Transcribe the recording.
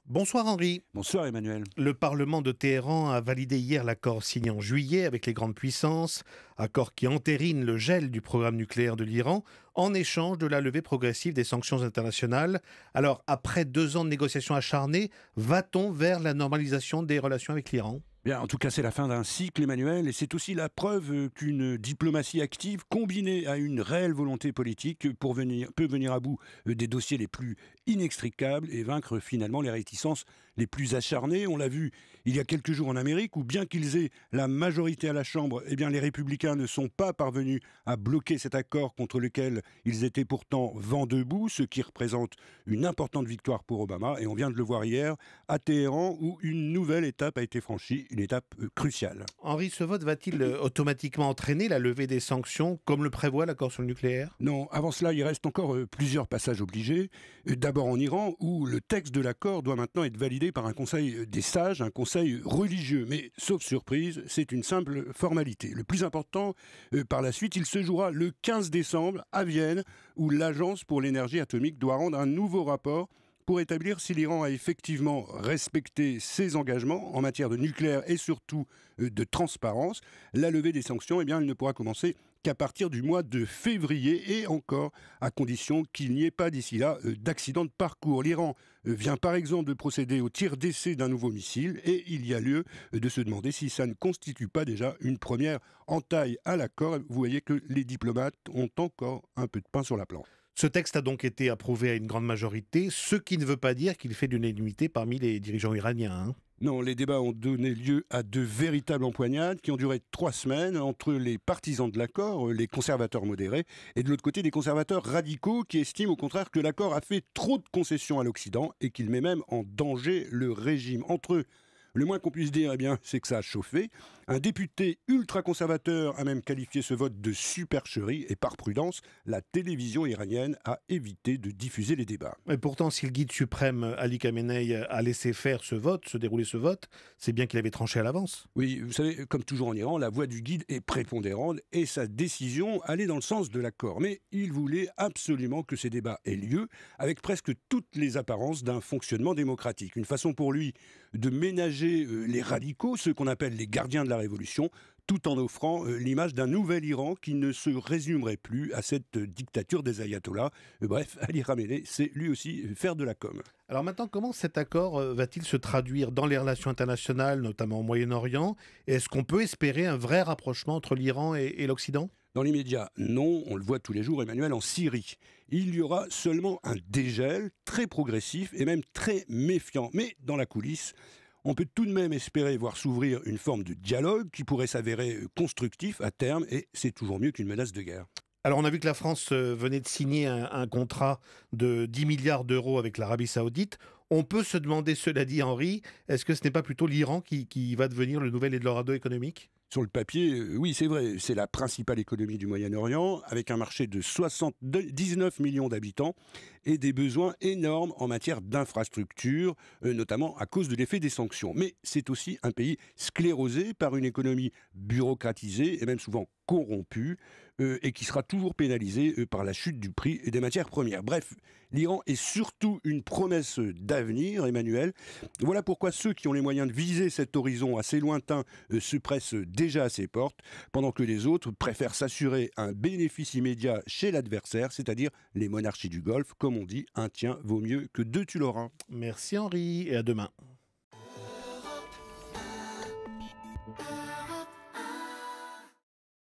Bonsoir Henri. Bonsoir Emmanuel. Le Parlement de Téhéran a validé hier l'accord signé en juillet avec les grandes puissances, accord qui entérine le gel du programme nucléaire de l'Iran en échange de la levée progressive des sanctions internationales. Alors, après 2 ans de négociations acharnées, va-t-on vers la normalisation des relations avec l'Iran ? Bien, en tout cas, c'est la fin d'un cycle, Emmanuel, et c'est aussi la preuve qu'une diplomatie active, combinée à une réelle volonté politique, peut venir à bout des dossiers les plus inextricables et vaincre finalement les réticences les plus acharnées. On l'a vu il y a quelques jours en Amérique, où bien qu'ils aient la majorité à la Chambre, eh bien, les Républicains ne sont pas parvenus à bloquer cet accord contre lequel ils étaient pourtant vent debout, ce qui représente une importante victoire pour Obama. Et on vient de le voir hier à Téhéran, où une nouvelle étape a été franchie. Une étape cruciale. Henri, ce vote va-t-il automatiquement entraîner la levée des sanctions, comme le prévoit l'accord sur le nucléaire ? Non, avant cela, il reste encore plusieurs passages obligés. D'abord en Iran, où le texte de l'accord doit maintenant être validé par un conseil des sages, un conseil religieux. Mais, sauf surprise, c'est une simple formalité. Le plus important, par la suite, il se jouera le 15 décembre à Vienne, où l'Agence pour l'énergie atomique doit rendre un nouveau rapport pour établir si l'Iran a effectivement respecté ses engagements en matière de nucléaire et surtout de transparence. La levée des sanctions, eh bien, elle ne pourra commencer qu'à partir du mois de février et encore à condition qu'il n'y ait pas d'ici là d'accident de parcours. L'Iran vient par exemple de procéder au tir d'essai d'un nouveau missile et il y a lieu de se demander si ça ne constitue pas déjà une première entaille à l'accord. Vous voyez que les diplomates ont encore un peu de pain sur la planche. Ce texte a donc été approuvé à une grande majorité, ce qui ne veut pas dire qu'il fait l'unanimité parmi les dirigeants iraniens. Non, les débats ont donné lieu à de véritables empoignades qui ont duré 3 semaines entre les partisans de l'accord, les conservateurs modérés, et de l'autre côté des conservateurs radicaux qui estiment au contraire que l'accord a fait trop de concessions à l'Occident et qu'il met même en danger le régime. Entre eux, le moins qu'on puisse dire, eh bien, c'est que ça a chauffé. Un député ultra-conservateur a même qualifié ce vote de supercherie et par prudence, la télévision iranienne a évité de diffuser les débats. Et pourtant, si le guide suprême Ali Khamenei a laissé faire se dérouler ce vote, c'est bien qu'il avait tranché à l'avance. Oui, vous savez, comme toujours en Iran, la voix du guide est prépondérante et sa décision allait dans le sens de l'accord. Mais il voulait absolument que ces débats aient lieu avec presque toutes les apparences d'un fonctionnement démocratique. Une façon pour lui de ménager les radicaux, ceux qu'on appelle les gardiens de la révolution, tout en offrant l'image d'un nouvel Iran qui ne se résumerait plus à cette dictature des ayatollahs. Bref, Ali Khamenei sait lui aussi faire de la com. Alors maintenant, comment cet accord va-t-il se traduire dans les relations internationales, notamment au Moyen-Orient ? Est-ce qu'on peut espérer un vrai rapprochement entre l'Iran et l'Occident ? Dans l'immédiat, non, on le voit tous les jours, Emmanuel, en Syrie. Il y aura seulement un dégel très progressif et même très méfiant. Mais dans la coulisse, on peut tout de même espérer voir s'ouvrir une forme de dialogue qui pourrait s'avérer constructif à terme, et c'est toujours mieux qu'une menace de guerre. Alors on a vu que la France venait de signer un contrat de 10 milliards d'euros avec l'Arabie Saoudite. On peut se demander, cela dit Henri, est-ce que ce n'est pas plutôt l'Iran qui va devenir le nouvel Eldorado économique ? Sur le papier, oui, c'est vrai, c'est la principale économie du Moyen-Orient, avec un marché de 19 millions d'habitants et des besoins énormes en matière d'infrastructures, notamment à cause de l'effet des sanctions. Mais c'est aussi un pays sclérosé par une économie bureaucratisée et même souvent corrompue, et qui sera toujours pénalisé par la chute du prix des matières premières. Bref, l'Iran est surtout une promesse d'avenir, Emmanuel. Voilà pourquoi ceux qui ont les moyens de viser cet horizon assez lointain se pressent déjà à ses portes, pendant que les autres préfèrent s'assurer un bénéfice immédiat chez l'adversaire, c'est-à-dire les monarchies du Golfe. Comme on dit, un tien vaut mieux que 2 tu l'auras. Merci Henri et à demain.